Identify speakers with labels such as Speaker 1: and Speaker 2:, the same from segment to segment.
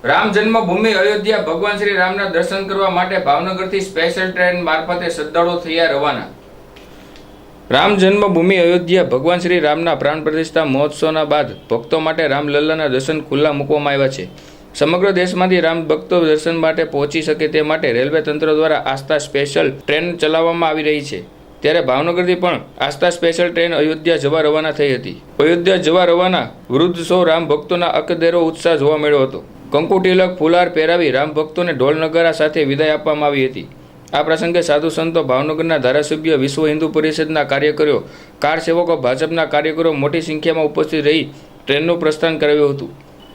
Speaker 1: રામ જન્મભૂમિ અયોધ્યા ભગવાન શ્રી રામના દર્શન કરવા માટે ભાવનગરથી સ્પેશિયલ ટ્રેન મારફતે શ્રદ્ધાળુઓ થયા રવાના। રામ જન્મભૂમિ અયોધ્યા ભગવાન શ્રી રામના પ્રાણ પ્રતિષ્ઠા મહોત્સવના બાદ ભક્તો માટે રામલલ્લાના દર્શન ખુલ્લા મૂકવામાં આવ્યા છે। સમગ્ર દેશમાંથી રામ ભક્તો દર્શન માટે પહોંચી શકે તે માટે રેલવે તંત્ર દ્વારા આસ્થા સ્પેશિયલ ટ્રેન ચલાવવામાં આવી રહી છે। ત્યારે ભાવનગરથી પણ આસ્થા સ્પેશિયલ ટ્રેન અયોધ્યા જવા રવાના થઈ હતી। અયોધ્યા જવા રવાના વૃદ્ધ સૌ રામ ભક્તોના અકદેરો ઉત્સાહ જોવા મળ્યો હતો। કંકુ તિલક ફુલાર પહેરાવી રામ ભક્તોને ઢોલ નગારા સાથે વિદાય આપવામાં આવી હતી। આ પ્રસંગે સાધુ સંતો, ભાવનગરના ધારાસભ્ય, વિશ્વ હિન્દુ પરિષદના કાર્યકરો, કાર સેવકો, ભાજપના કાર્યકરો મોટી સંખ્યામાં ઉપસ્થિત રહી ટ્રેનનું પ્રસ્થાન કરાવ્યું હતું।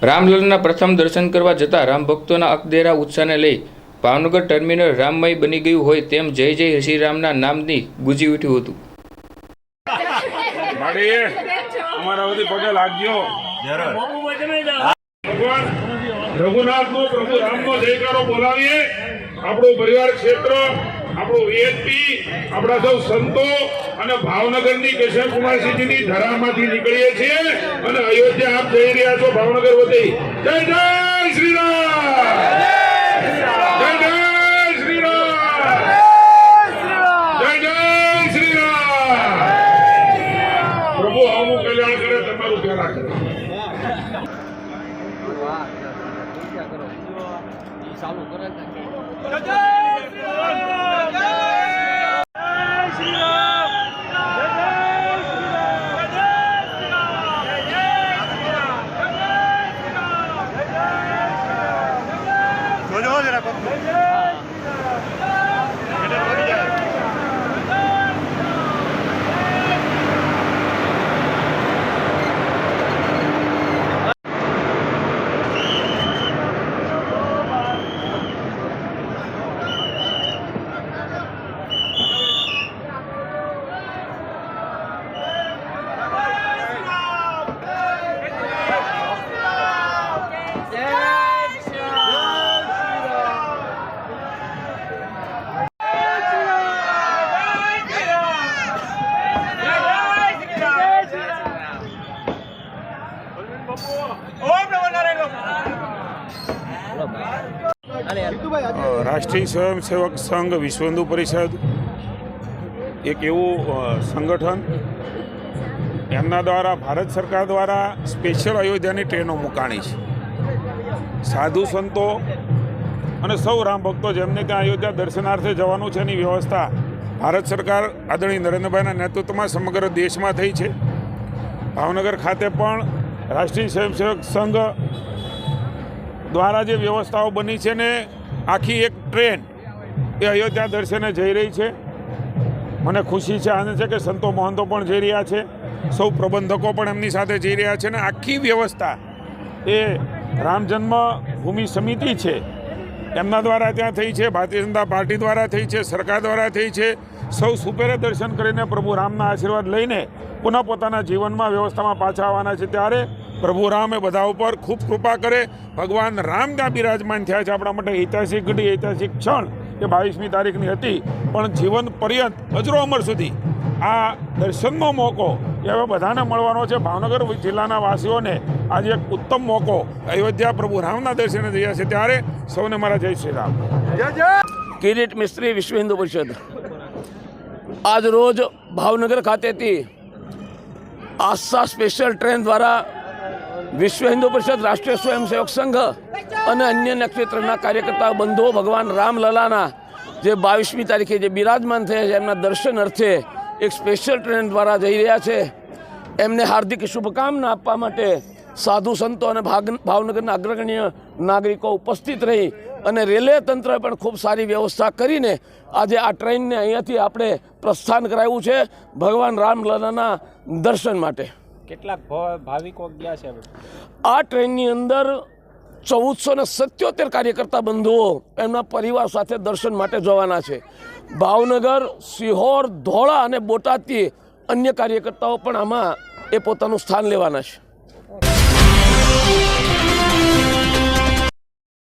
Speaker 1: રામલલ્લાના પ્રથમ દર્શન કરવા જતા રામ ભક્તોના અકદેરા ઉત્સાહને લઈ ભાવનગર ટર્મિનલ રામમય બની ગયું હોય તેમ જય જય શ્રી રામના નામની ગુંજી ઉઠ્યું હતું।
Speaker 2: ભગવાન રઘુનાથનો પ્રભુ રામનો જયકારો બોલાવીએ। આપણો પરિવાર ક્ષેત્ર, આપણો વીએચપી, આપણા સૌ સંતો અને ભાવનગરની કેશવકુમારસિંહજીની ધરામાંથી નીકળીએ છીએ અને અયોધ્યા આપ જઈ રહ્યા છો ભાવનગર વતી। જય જય શ્રી રામ, જય જય શ્રી રામ, જય જય શ્રી રામ। પ્રભુ આવનું કલ્યાણ કરે, તમારું પ્યારા કરે। રાષ્ટ્રીય સ્વયંસેવક સંઘ, વિશ્વ હિન્દુ પરિષદ એક એવું સંગઠન, એમના દ્વારા ભારત સરકાર દ્વારા સ્પેશિયલ અયોધ્યાની ટ્રેનો મુકાણી છે। સાધુ સંતો અને સૌ રામ ભક્તો જેમને ત્યાં અયોધ્યા દર્શનાર્થે જવાનું છે એની વ્યવસ્થા ભારત સરકાર આદરણીય નરેન્દ્રભાઈના નેતૃત્વમાં સમગ્ર દેશમાં થઈ છે। ભાવનગર ખાતે પણ રાષ્ટ્રીય સ્વયંસેવક સંઘ દ્વારા જે વ્યવસ્થાઓ બની છે ને આખી એક ટ્રેન એ અયોધ્યા દર્શને જઈ રહી છે। મને ખુશી છે, આનંદ છે કે સંતો મહંતો પણ જઈ રહ્યા છે, સૌ પ્રબંધકો પણ એમની સાથે જઈ રહ્યા છે ને આખી વ્યવસ્થા એ રામ જન્મભૂમિ સમિતિ છે એમના દ્વારા ત્યાં થઈ છે, ભારતીય જનતા પાર્ટી દ્વારા થઈ છે, સરકાર દ્વારા થઈ છે। સૌ સુપેરે દર્શન કરીને પ્રભુ રામના આશીર્વાદ લઈને પુનઃ પોતાના જીવનમાં વ્યવસ્થામાં પાછા આવવાના છે। ત્યારે પ્રભુ રામ એ બધા ઉપર ખૂબ કૃપા કરે। ભગવાન રામ ત્યાં બિરાજમાન થયા છે। આપણા માટે ઐતિહાસિક ઘડી, ઐતિહાસિક ક્ષણ એ 22મી તારીખની હતી, પણ જીવન પર્યંત અજરો અમર સુધી આ દર્શનનો મોકો એ હવે બધાને મળવાનો છે। ભાવનગર જિલ્લાના વાસીઓને આજે એક ઉત્તમ મોકો અયોધ્યા પ્રભુ રામના દર્શને થયા છે। ત્યારે સૌને મારા જય શ્રી રામ।
Speaker 3: કિરીટ મિસ્ત્રી, વિશ્વ હિન્દુ પરિષદ। આજ રોજ ભાવનગર ખાતેથી આસ્થા સ્પેશિયલ ટ્રેન દ્વારા વિશ્વ હિન્દુ પરિષદ, રાષ્ટ્રીય સ્વયંસેવક સંઘ અને અન્ય નક્ષત્રના કાર્યકર્તા બંધુઓ ભગવાન રામલલાના જે 22મી તારીખે જે બિરાજમાન થયા છે એમના દર્શન અર્થે એક સ્પેશિયલ ટ્રેન દ્વારા જઈ રહ્યા છે। એમને હાર્દિક શુભકામના આપવા માટે સાધુ સંતો અને ભાવનગરના અગ્રગણ્ય નાગરિકો ઉપસ્થિત રહી અને રેલવે તંત્રએ પણ ખૂબ સારી વ્યવસ્થા કરીને આજે આ ટ્રેનને અહીંયાથી આપણે પ્રસ્થાન કરાવ્યું છે ભગવાન રામલલાના દર્શન માટે।
Speaker 4: કેટલાક ભાવિકો ગયા છે?
Speaker 3: આ ટ્રેનની અંદર 1477 કાર્યકર્તા બંધુઓ એમના પરિવાર સાથે દર્શન માટે જવાના છે। ભાવનગર, સિહોર, ધોળા અને બોટાદથી અન્ય કાર્યકર્તાઓ પણ આમાં એ પોતાનું સ્થાન લેવાના છે।